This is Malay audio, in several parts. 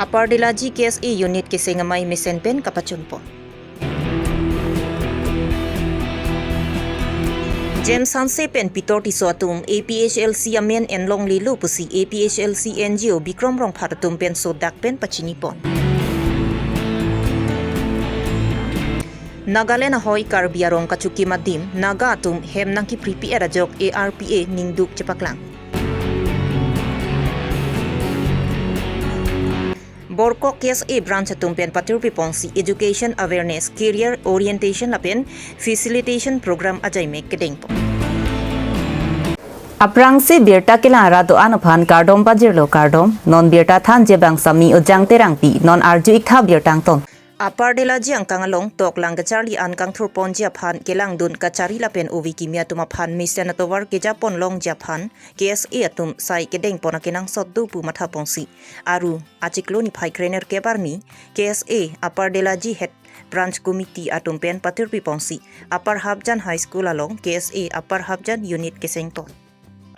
Apar dilaji KSE unit kisingamay misen pen kapachunpon. James Hanse pen pitor ti soatum APHLC amen en long lilu pusi APHLC NGO bikrom rong paratum pen sodak pen pachinipon. Nagaland ahoy Karbi arong kachuki madim Naga atum hem nangki pripi erajok ARPA ningduk cepaklang. Borko KSA branch atumpen patur piponsi education awareness career orientation lapen facilitation program ajay mek kedengpo. Aprang si Birta kilara do anuphan kardom pajirlo kardom non Birta than jebang sami ujang terang pi non arju ikha Birtang ton. Apar delaji ang kangalong tok lang kacari an kang thurpon japhan kelang dun kacari lapen uwi kimia tumaphan misen atowar ke japon long japhan KSA atum sai kedeng pona kenang soddu pu matha ponsi aru achiklo ni phai krener ke barni KSA apar delaji head branch committee atum pen patur pi ponsi apar habjan high school along KSA apar habjan unit kesengton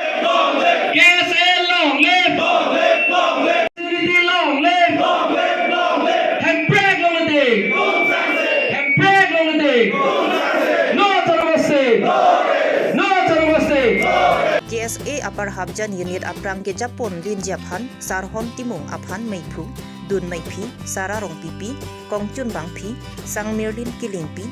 KSA long live long live long live long live long live long live KSA apar habjan unit aprang ke Japon lin japhan sarhon timung aphan meipu dun meipi sara rong pipi kongchun bang pi sang mirlin kiling pi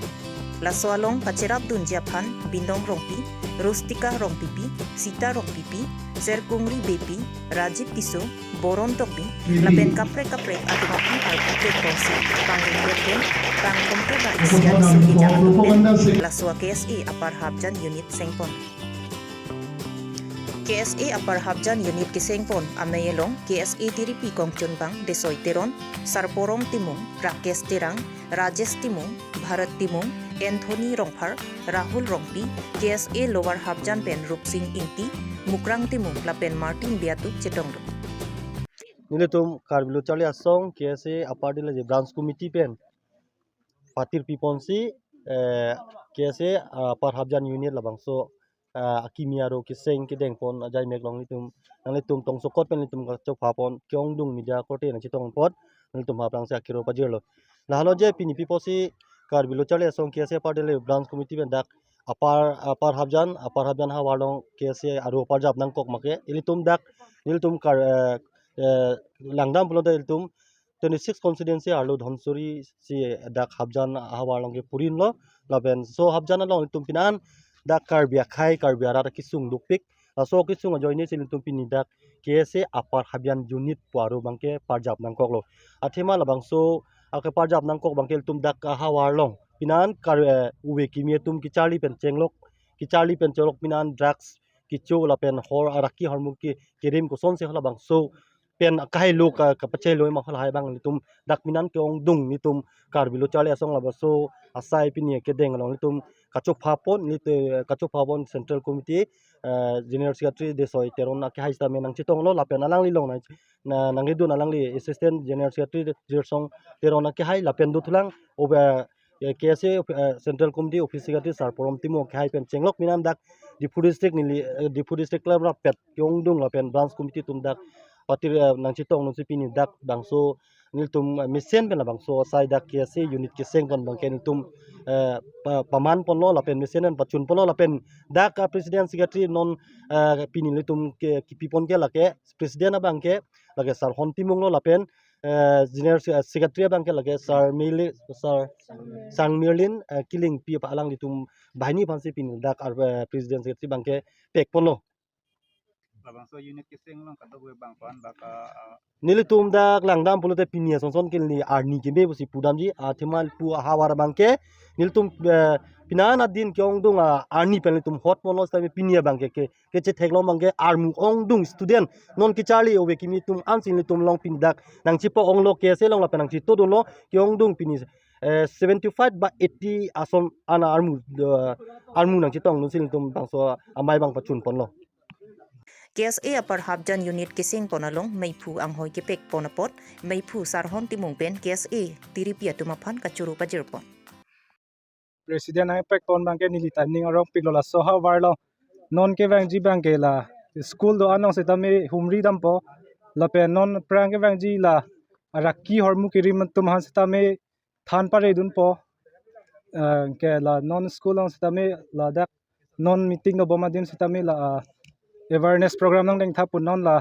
laswalong pacerap dun japhan bindong rong pi rustika rong pipi sita rong pipi serkungri bepi rajib tiso boron topi lapen kapre kapre atumapan alpapre konsi pangripen pang komputer isian segi laswa KSA apar habjan unit sengpon KSA apar habjan unit kisengpon ameyelong KSA tiripi kongchun bang desoy teron sarporom timung rakesh terang rajesh timung bharat timung Anthony rongphar Rahul rongpi KSA lower habjan pen rupsing inti mukrang timung lapen Martin biatu cetongdo Niletum Karbi Longri Abirta KSA apar dilaji branch committee pen patir piponsi KSA apar habjan unit labangso akimia ro kiseng kedeng pon ajai mek long litum tong sokot pen litum chok phapon kyongdung media kote na chitong pot litum haprang sa kiro pajirlo la halo je pini piposi Karbi Longri Abirta KSA apar dilaji branch committee pen dak apar habjan ha warlong KSA aro parjap nang kok make litum kar langdam pulo litum 26 constituency arlo dhonsuri si dak habjan ha warlong ke purin lo laben so habjan long litum pinan dak Karbi akhai Karbi arata kisung dupik so kisung ajoini silitum pini dak KSA apar habjan unit puaro bangke parjap nangkok lo athema labangso ake parjap nangkok bangke tum dak hawarlong pinan kar uwe kimia tum kichali pen chenglok pinan drugs kicho la pen hor araki hormu ki kirim ko son se hala bangso pen kai lo ka pache lo ma hala hai bang litum dak minan ke ong dung nitum Karbi Longri asong labaso asai pini ke deng long litum kachok phapon central committee general secretary desoy teron na ke haista menang chitong lo lapen alang li long na nangidun alang li assistant general secretary jersong teron na ke hai lapen du thulang over KSA central committee office secretary sarporom timo ke hai pen chenglok minam dak difu district club ra pet kyongdung lapen branch committee tum dak patir nang chitong no sipini dak bangso niltum misen pen bangso sai dak KSA unit kiseng kon bangke niltum paman pon lo lapen misen pachun pon lo lapen dak president secretary non pini niltum ke pipon ke lake president abangke lake sar hontimung lo lapen general secretary bangke lake sang mirlin killing pi pa alang litum bahini phansi pini dak president secretary bangke pek pon lo labangso unit kiseng long kato gue bang pan baka nilitum dak langdam pulote pinia sonson kilni arni kimbe busi pudamji athemal pu hawar bangke nilitum pinan adin kyongdung arni penlitum hot monos tame pinia bangke ke che theklo bangke armu ongdung student non kichali owe kimitum ansin litum long pindak nang chipo onglo KSA long lapenang chito dolo kyongdung pini 75 ba 80 asom ana armu nang chitong nusil tum bangso amai bang pachun ponlo KSA apar habjan unit kising ponalong meipu anghoy kepek ponapot meipu sarhon timung pen KSA tiripia tumaphan kachuru pajirpon President ay pek ton bangke nilitan ning arong piglola soha warlo non ke bang ji bangke la school do anong se tami humri dampo la pe non prang ke bang ji la rakki hormu kirim tum han stame than pare dun po ke la non school ang stame la dak non meeting no boma din stame la awareness program nang deng thapun non la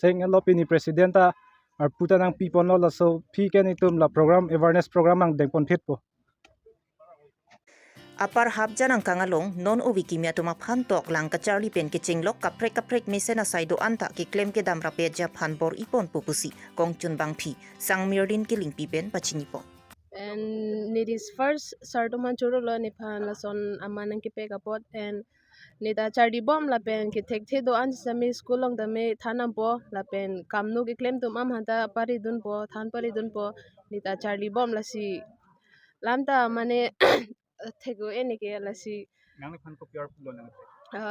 seng lo pini presidenta ar putanang pipon lo la so phi ken itum la program awareness program ang deng pon phet po Apar habjan ang kangalong non uwi kimia tumakhan tok lang ka Charlie pen ke chinglok kaprek mesena saido anta ki claim ke dam rape japhan bor ipon pupusi kong chun bang phi sang mirlin ki ling pi pen pachinipo. And it is first sarduman churulo ni pan lason amanang ki pekapot and nita chardi bom la pen ki tek the do an sami school long dame thanam po la pen kamnu ki claim tum am hanta pari dun po than pari dun po nita chardi bom la si lamta mane thego eni ke la si nang phan ko pure pulo nang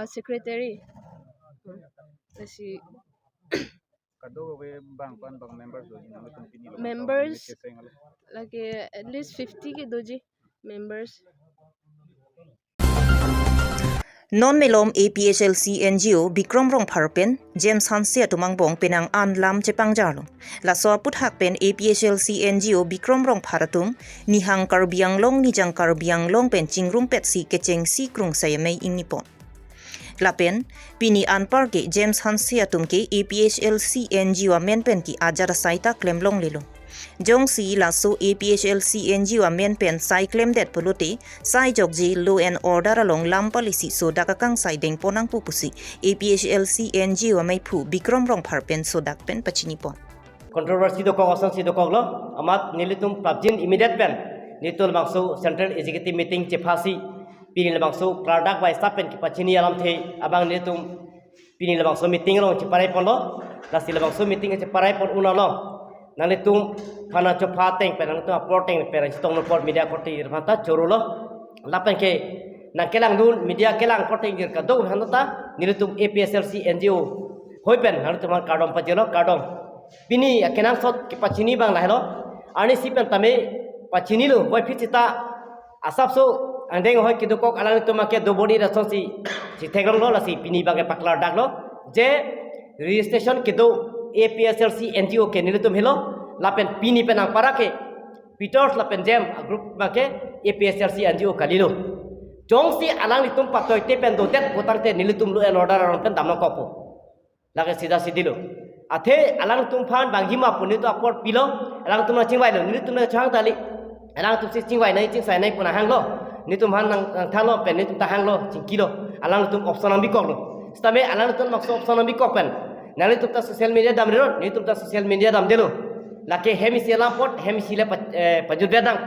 secretary la si kado we bang pan bang members do nang tum pini members like at least 50 ke doji members Non melom APHLC NGO Bikrom rong pharpen James Hansia tumang bong penang an lam chepang jarlo la so put hak pen APHLC NGO Bikrom rong pharatum ni hang karbiang long ni jang karbiang long pen chingrum pet si kecheng si krung sayamei ing nipon lapen pini an parke James Hansia tumke APHLC NGO men pen ki ajar saita klem long lilo jong si la so APHLC NGO men pen sai claim that polote sai jogji law and order along lam policy so dakakang sai deng ponang pupusi APHLC NGO mai phu Bikrom rong pharpen so dak pen pachinipon controversy do ko asang si do ko lo amat nilitum prabjin immediate pen nitul bangso central executive meeting chefasi pinil bangso product by staff pen ki pachini alam the abang nilitum pinil bangso meeting lo cheparai pon lo la sil bangso meeting cheparai pon unalo nang tum phana cho phateng pe nang tum uploading pe rang tong report media koti irmata chorulo lapen ke nang kelang dun media kelang koti gir ka do hanata nilitum APSLC NGO hoipen nang tum kadom pajelo kadom bini kenang sot ki pachini bang lahelo ani sipen tame pachini lo boy phichita asap so andeng hoi ki dokok alang tum ke do body responsi si thegrong lo la si bini bang paklar dak lo je registration ke do APSLC NGO ke nilitum hilo lapen pini penang parake Peters lapen jam group make APSLC NGO kalilo jong si alang litum patoy te pen dotet botang te nilitum lu and order aron pen damno kopo lage sida sidilo athe alang tum phan banghima punito aport pilo alang tum na chingwai lo nilitum na chang tali alang tum si chingwai nai ching sai nai puna hang lo nitum han nang thalo pen nitum ta hang lo chingkilo alang tum option ambi kok lo stame alang tum makso option ambi kok pen nali tumta social media dam ron ni tumta social media dam delo lake hemisela pot hemisile pajudedang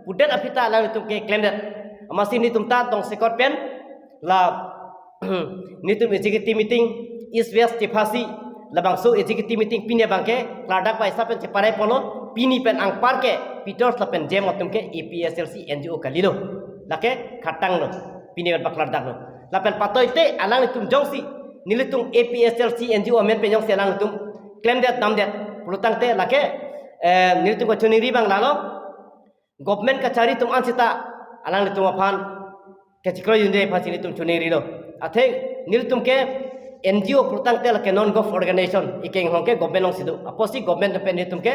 pudet apita lang tumke claim that amasi ni tumta tong sekot pen la ni tum executive meeting east west chefasi labang so executive meeting pinia bangke kladak pa isa pen cheparai polo pini pen ang parke Peters la pen jem tumke APSLC NGO kalilo lake khatang lo pini pen pakladak lo la pen patoite alang tum jongsi nilitung APSLC NGO men penyong selang tum claim that nam that pulutang te lake nilitung ko chuni ribang lalo government ka cari tum ansita alang litung aphan ke chikro yunde phasi nilitung chuni rilo athe nilitung ke NGO pulutang te lake non gov organization ikeng hongke government long sidu aposi government pe nilitung ke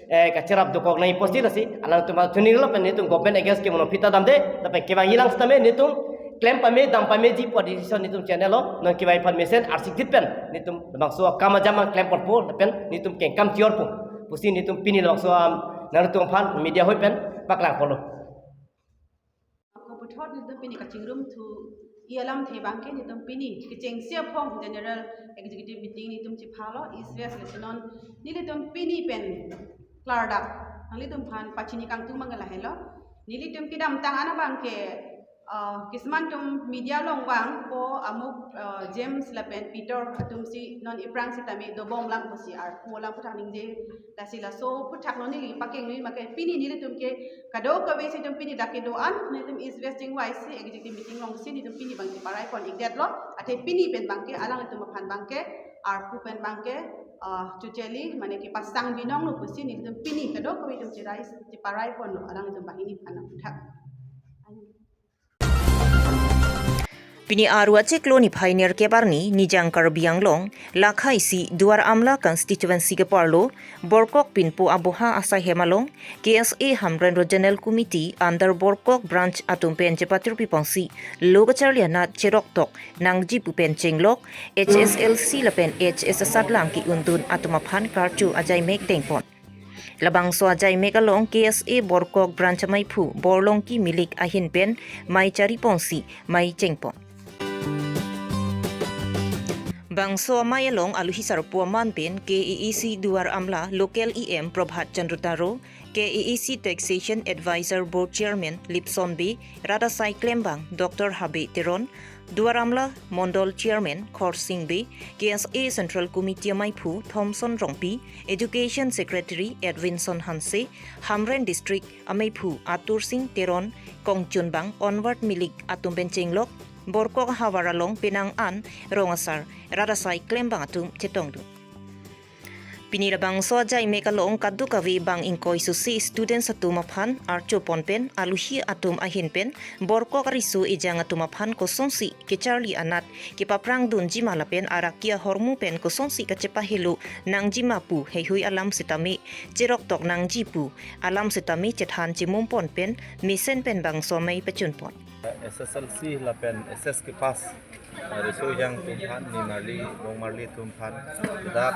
ka cerap do kok nai posti lasi alang tum chuni rilo pe nilitung government against ke mono pita dam de tape ke bang hilang stame nilitung claim pame dam pame ji position nitum channel lo non ki bai permission arsik dipen nitum bangso kama jama claim por po pen nitum ke kam tior po pusi nitum pini bangso narutum phan media hoi pen paklang polo ko puthot nitum pini ka chingrum thu ialam the bangke nitum pini ki chengsia phong general executive meeting nitum chi phalo is west lesonon nilitum pini pen klarda nilitum phan pachini kang tu mangala helo nilitum kidam tang ana bangke kisman tum media long wang po amuk James lapen Peter atum si non iprang si tami do bom lang po si ar po lang putang ning je la sila so putak non ni paking ni make pini ni tum ke kado ko we si tum pini dake do an ni tum is vesting wise si executive meeting long si ni tum pini bang si parai kon igdet lo ate pini pen bangke alang tum phan bangke ar pu pen bangke chucheli mane ki pasang binong lo pusi ni tum pini kado ko we tum si rice si parai kon alang tum bahini phan putak Pini arwa cek lo ni pioneer ke barni ni jang Karbi Anglong lakhai si Duar Amla constituency ke parlo Borkok pinpo aboha asai hemalong KSA Hamren Regional Committee under Borkok branch atum pen cepatir pipongsi logacharlia nat cherok tok nangji pupen chenglok HSLC lapen HS sadlang ki undun atumaphan karchu ajai mek tengpon labang so ajai megalong KSA Borkok branch mai phu borlong ki milik ahin pen mai chari pongsi mai chengpon Bangso mayalong aluhisar puaman pen KEEC Duar Amla Local EM Prabhat Chandrutaro KEEC Taxation Advisor Board Chairman Lipson B Rada Sai Klembang Dr. Habe Teron Duar Amla Mondol Chairman Khor Singh B KSA Central Committee Maipu Thomson Rongpi Education Secretary Edwinson Hanse Hamren District Amaipu Atur Singh Teron Kongchun Bang Onward Milik Atumben Chenglok Borkok Hawaralong Pinang An Rongasar Radasai Klembang Atum Chetongdu Pinirabang so ajai mekalong kaddu kawi bang ingkoi susi students atumaphan archo ponpen aluhi atum ahinpen Borkok risu ijang atumaphan kosongsi ke Charlie Anat ke paprang dun jimalapen arakia hormu pen kosongsi kacepahilu nang jimapu heihui alam sitami jerok tok nang jipu alam sitami cethan cimumpon pen misen pen bang so mai pechunpon SSLC lapen SS ke pas reso yang tumpan ni marli bong marli tumpan dak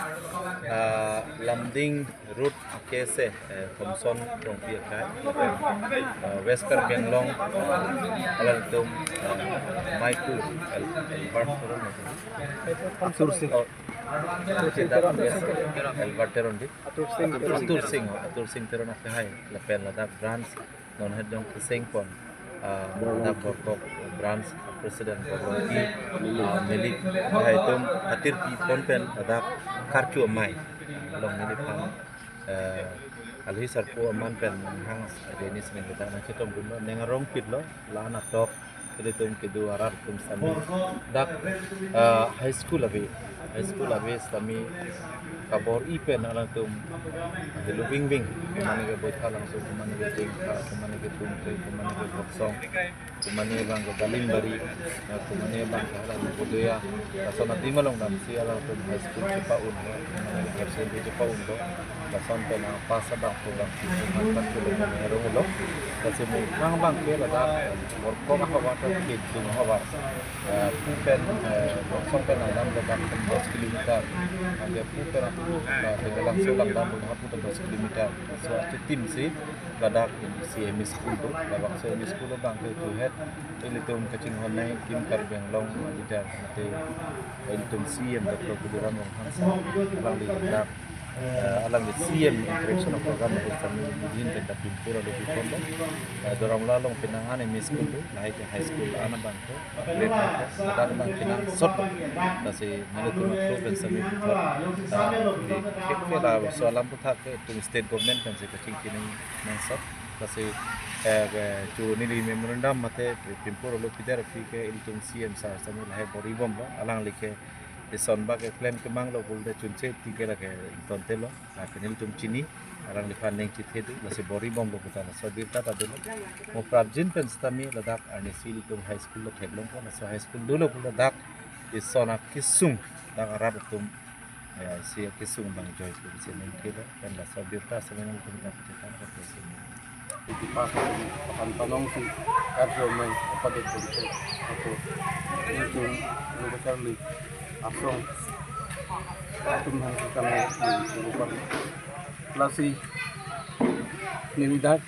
landing route kese Thomson Rongpi kai West Karbi Anglong alam tum Maipu Atur Singh Atur Singh teron akai lapen ladak branch non hedong keseng pon Naga Borkok branch president Borkoki milik haitum hatir pi ponpen ada karchu mai long milik pan alhi sarpo aman pen hang denis ning kita na chitom bumba nengarong pit lo lana tok kedetum kedu arar tum sami dak high school abe sami kabor ipen alang tum delu bing bing kumani ke boitha langsung kumani ke jengka kumani ke tumpe kumani ke boksong kumani bang ke balimbari kumani bang ke halang budaya kasona timalong dam si alang tum high school cepaun kumani ke SMP cepaun do kasonte na pasa bang pulang kumani ke merong lo kasi mo bang ke lada Borkok hawa to ke dung hawa pupen boksong pen alam ledak 10 kilometer ada pupen dalam sulang dan berhapus terus kilometer so itu tim si badak si emis school tu babak so emis school bang tu head ini tu kacing honai tim Karbi Anglong leader nanti ini tu CM Dr. Kuduran Wong Hansa alam di CM interaction program untuk kami begin tentang pimpura lebih kondo dorang lalong pinangan emis school tu naik ke high school anak bang tu ada bang pinang sot nasi mana tu makro pensami putar di kepala soalan putar ke tu state government kan se kacing kini nansat nasi cu nili memorandum mate pimpura lebih jar ke iltung CM sa sami lahir boribom lo alang like ison ba ke claim ke mang lo bulde chunche tiga la ke tonte lo na kenil tum chini arang li fan neng chithe du la se bori bom lo puta so dirta ta du mo prabjin pen stami ladak arni sil tum high school lo thelong ko so high school du lo ladak isona kisung dak arab tum si kisung bang joy ko se neng ke lo pen la so dirta se neng tum ta chita ko se di pas akan tolong si karjo mai pada itu itu Charlie Afrong atum hang kami lupa lasi nilidad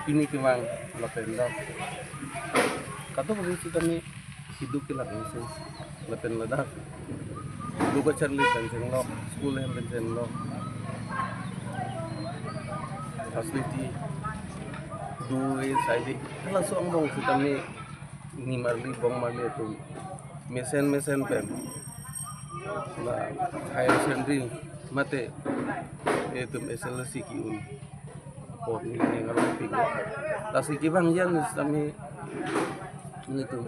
ini kemang latenda kata begitu kami hidup kita langsung laten ladak lupa Charlie dan lo school yang dan lo facility dua side langsung bong kami ni marli bong marli itu mesen pen la higher secondary mate itu SLC ki un por ni ngalo ping la siki bang yan kami itu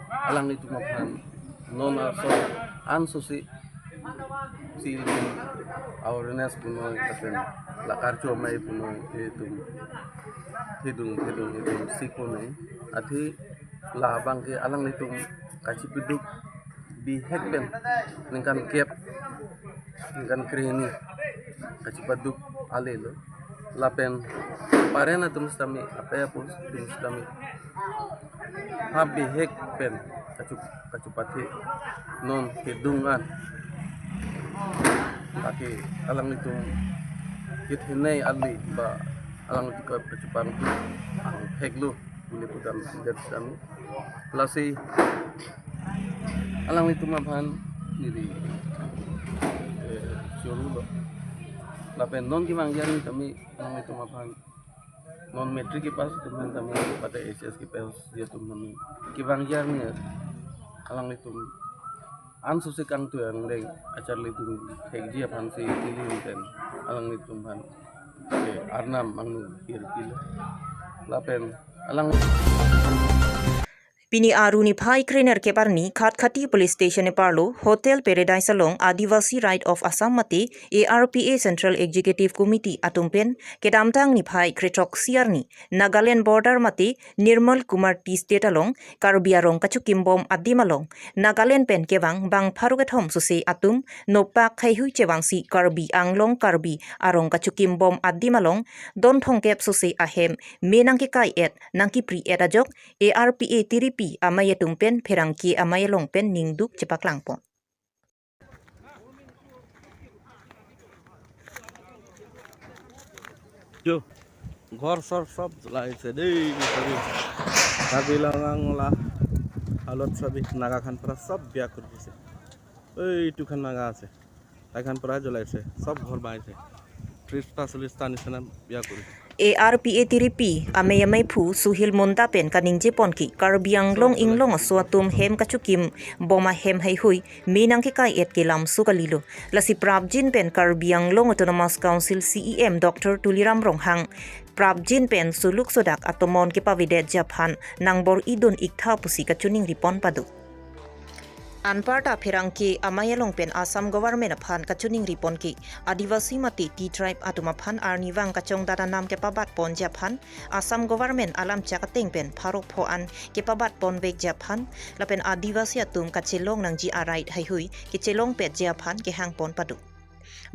alang itu makan non so anso si awareness puno katen la karcho mai puno itu hidung itu sikone ati lah bangke alang litung kaci peduk bihek ben ningkan kep ningkan kreni kaci peduk ale lo lapen parena tumus tami apa ya pun tumus tami bihek pen kacu pati non kedungan laki alang litung kit hinay ali ba alang litung kacupan ang heglo boleh pudam dari kami pelasi alang itu mapan diri suruh lapen non kimang jari kami alang itu mapan non metrik kipas teman kami pada SS kipas dia tuh kami kimang jari alang itu ansu sekang tu yang deng acar itu hegji apan si pilih ten alang itu mapan arnam angnu kilo lapen alang Pini aruni phai krener ke parni khatkhati police station e parlo hotel paradise along Adivasi Right of Assam mate ARPA Central Executive Committee atumpen ke damtang ni phai kretok siarni Nagaland border mate Nirmal Kumar T State along Karbi arong kachukim bom adimalong Nagaland pen kewang bang pharuket hom suse atum nopak khaihui chewangsi Karbi anglong Karbi arong kachukim bom adimalong don thongkep suse ahem menangki kai et nangki pri et ajok ARPA tiri amaya tungpen perangki amaya longpen ningduk cepak langpon. Jo, ঘর সর সব লাইছে দেই মিশরি কার্বি লংলা হালত সবই নাগা খান পরা সব বিয়া করে দিছে ওই টুখান নাগা আছে এখান পরা জ্বলাইছে সব ঘর বাইছে 30-40 নিশানা বিয়া করে ARPA tiripi amay phu suhil monta pen kaningje ponki karbiang long inglong aswatum hem kachukim boma hem hai hui minang ke kai et kelam sukalilo lasi prabjin pen karbiang long autonomous council CEM Dr. Tuliram Ronghang prabjin pen suluk sodak atomon ke pavidet Japan nangbor idon iktha pusi kachuning ripon padu Anparta Perangki Amayalong pen Assam government aphan kachuning ripon ki Adivasi mati T tribe atumaphan arniwang kachong daranam ke pabat pon Japan Assam government alam chakateng pen pharok phoan ke pabat pon bek Japan lapen Adivasi atum kachelong nang ji arait hai hui ke chelong pet Japan ke hang pon padu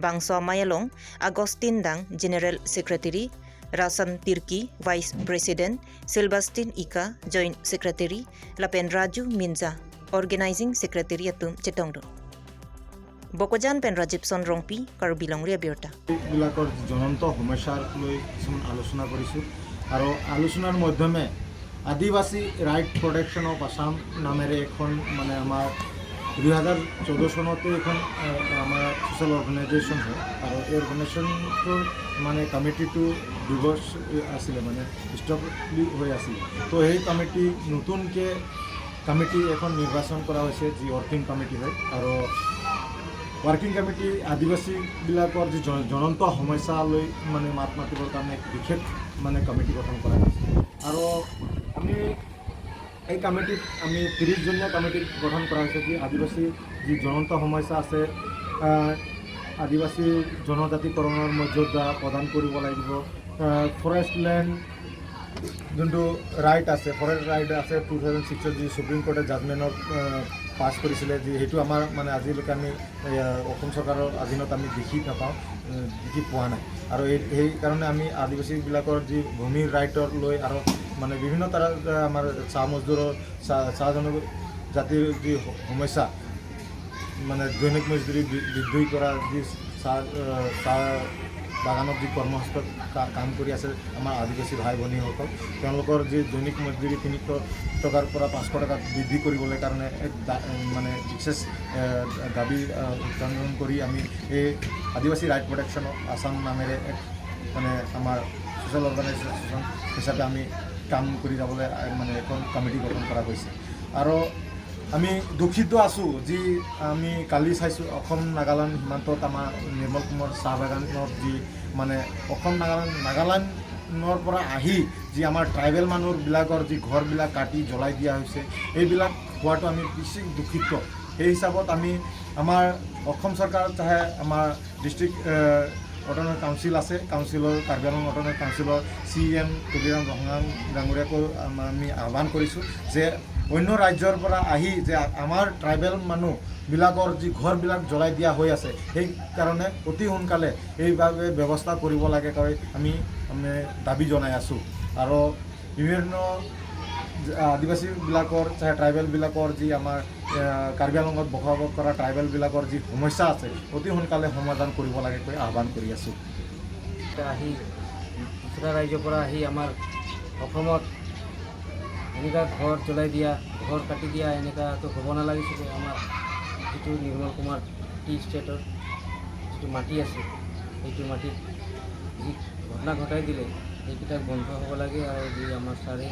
Bangso Mayalong Agustin dang General Secretary Rasan Tirki Vice President Silbastin Ika Joint Secretary lapen Raju Minza Organizing Secretary atum Chetongdo. Bokojan pen Rajibson Rongpi Karbi Longri Abirta. বিলাকৰ জনন্ত সমস্যাৰ লৈ কিছুমান আলোচনা কৰিছোঁ আৰু আলোচনাৰ মাধ্যমে আদিবাসী ৰাইট প্ৰটেকশ্যন অফ আছাম নামেৰে এখন মানে আমাৰ 2014 চনতে এখন আমাৰ সোশ্যাল অৰ্গেনাইজেশ্যন হয় আৰু এই অৰ্গেনাইজেশ্যনটোৰ মানে কমিটিটো ডিভৰ্চ আছিলে মানে ষ্টপ হৈ আছিল তো সেই কমিটি নতুনকৈ কমিটি এখন নিৰ্বাচন কৰা হৈছে যি ৱৰ্কিং কমিটি হয় আৰু ৱৰ্কিং কমিটি আদিবাসীবিলাকৰ যি জনন্ত সমস্যা লৈ মানে মাত মাতিবৰ কাৰণে বিশেষ মানে কমিটি গঠন কৰা হৈছে আৰু আমি এই কমিটিত আমি 30জনীয়া কমিটি গঠন কৰা হৈছে যি আদিবাসী যি জনন্ত সমস্যা আছে আদিবাসী জনজাতিকৰণৰ মৰ্যাদা প্ৰদান কৰিব লাগিব ফৰেষ্ট লেণ্ড যোনটো ৰাইট আছে ফৰেষ্ট ৰাইট আছে 2006 যি সুপ্ৰিম কোৰ্টে জাজমেণ্টত পাছ কৰিছিলে যি সেইটো আমাৰ মানে আজিলৈকে আমি অসম চৰকাৰৰ অধীনত আমি দেখি নাপাওঁ দেখি পোৱা নাই আৰু সেইকাৰণে আমি আদিবাসীবিলাকৰ যি ভূমিৰ ৰাইটৰ লৈ আৰু মানে বিভিন্ন তাৰ আমাৰ চাহ মজদুৰৰ চাহ জনজাতিৰ যি সমস্যা মানে দৈনিক মজদুৰি বৃদ্ধি কৰা যি চাহ বাগানত যি কৰ্মসংস্থাপন কাম কৰি আছে আমাৰ আদিবাসী ভাই ভনীসকল তেওঁলোকৰ যি দৈনিক মজদুৰি 300 টকাৰ পৰা 500 টকা বৃদ্ধি কৰিবলৈ কাৰণে মানে বিশেষ দাবী উত্থাপন কৰি আমি এই আদিবাসী ৰাইট প্ৰটেকশ্যন আছাম নামেৰে এক মানে আমাৰ সোশ্যাল অৰ্গেনাইজেশ্যন হিচাপে আমি কাম কৰি যাবলৈ মানে এখন কমিটি গঠন কৰা হৈছে আৰু আমি দুখিত আছোঁ যি আমি কালি চাইছোঁ অসম নাগালেণ্ড সীমান্তত আমাৰ নিৰ্মল কুমাৰ চাহ বাগানত যি মানে অসম নাগালেণ্ডৰ পৰা আহি যি আমাৰ ট্ৰাইবেল মানুহবিলাকৰ যি ঘৰবিলাক কাটি জ্বলাই দিয়া হৈছে এইবিলাক হোৱাটো আমি বেছি দুখিত সেই হিচাপত আমি আমাৰ অসম চৰকাৰ চাহে আমাৰ ডিষ্ট্ৰিক্ট অট'নমাছ কাউন্সিল আছে কাউন্সিলৰ কাৰ্বি আংলং অট'নমাছ কাউন্সিলৰ CM তুলিৰাম ডাঙৰীয়াকো আমি আহ্বান কৰিছোঁ যে অন্য ৰাজ্যৰ পৰা আহি যে আমাৰ ট্ৰাইবেল মানুহবিলাকৰ যি ঘৰবিলাক জ্বলাই দিয়া হৈ আছে সেইকাৰণে অতি সোনকালে এইভাবে ব্যৱস্থা কৰিব লাগে কৈ আমি দাবী জনাই আছোঁ আৰু বিভিন্ন আদিবাসীবিলাকৰ চাহে ট্ৰাইবেলবিলাকৰ যি আমাৰ কাৰ্বি আংলঙত বসবাস কৰা ট্ৰাইবেলবিলাকৰ যি সমস্যা আছে অতি সোনকালে সমাধান কৰিব লাগে কৈ আহ্বান কৰি আছোঁ আহি দুসৰা ৰাজ্যৰ পৰা আহি আমাৰ অসমত এনেকুৱা ঘৰ জ্বলাই দিয়া ঘৰ কাটি দিয়া এনেকুৱাতো হ'ব নালাগিছিলে আমাৰ যিটো নিৰ্মল কুমাৰ টি ষ্টেটৰ যিটো মাটি আছে সেইটো মাটিত যি ঘটনা ঘটাই দিলে সেইকেইটা বন্ধ হ'ব লাগে আৰু যি আমাৰ ছাৰে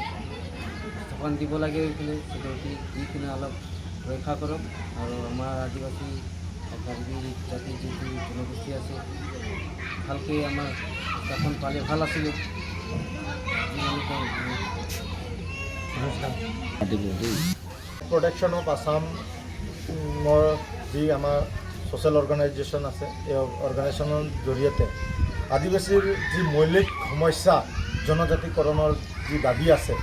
স্থাপন দিব লাগে এইফালে চিকিউৰিটি দি কিনে অলপ ৰক্ষা কৰক আৰু আমাৰ আদিবাসী কাৰ্বি জাতিৰ যিটো জনগোষ্ঠী আছে ভালকৈ আমাৰ স্থাপন পালে ভাল আছিলে প্ৰটেকশ্যন অফ আছামৰ যি আমাৰ ছ'চিয়েল অৰ্গেনাইজেশ্যন আছে এই অৰ্গেনাইজেশ্যনৰ জৰিয়তে আদিবাসীৰ যি মৌলিক সমস্যা জনজাতিকৰণৰ যি দাবী আছে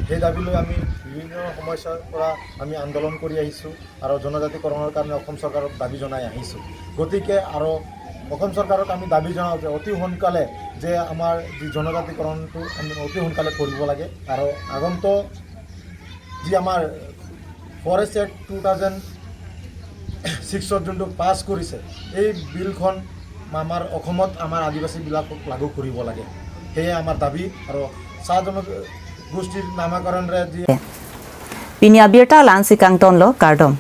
সেই দাবীলৈ আমি বিভিন্ন সমস্যাৰ পৰা আমি আন্দোলন কৰি আহিছোঁ আৰু জনজাতিকৰণৰ কাৰণে অসম চৰকাৰক দাবী জনাই আহিছোঁ গতিকে আৰু অসম চৰকাৰক আমি দাবী জনাওঁ যে অতি সোনকালে যে আমাৰ যি জনজাতিকৰণটো আমি অতি সোনকালে কৰিব লাগে আৰু আগন্তুক যি আমাৰ ফৰেষ্ট এক্ট 2006 যোনটো পাছ কৰিছে এই বিলখন আমাৰ অসমত আমাৰ আদিবাসীবিলাকক লাগু কৰিব লাগে সেয়ে আমাৰ দাবী আৰু চাহ জনগোষ্ঠীৰ নামাকৰণৰে যি Pini Abirta Lansi Kang Tonlo Kardom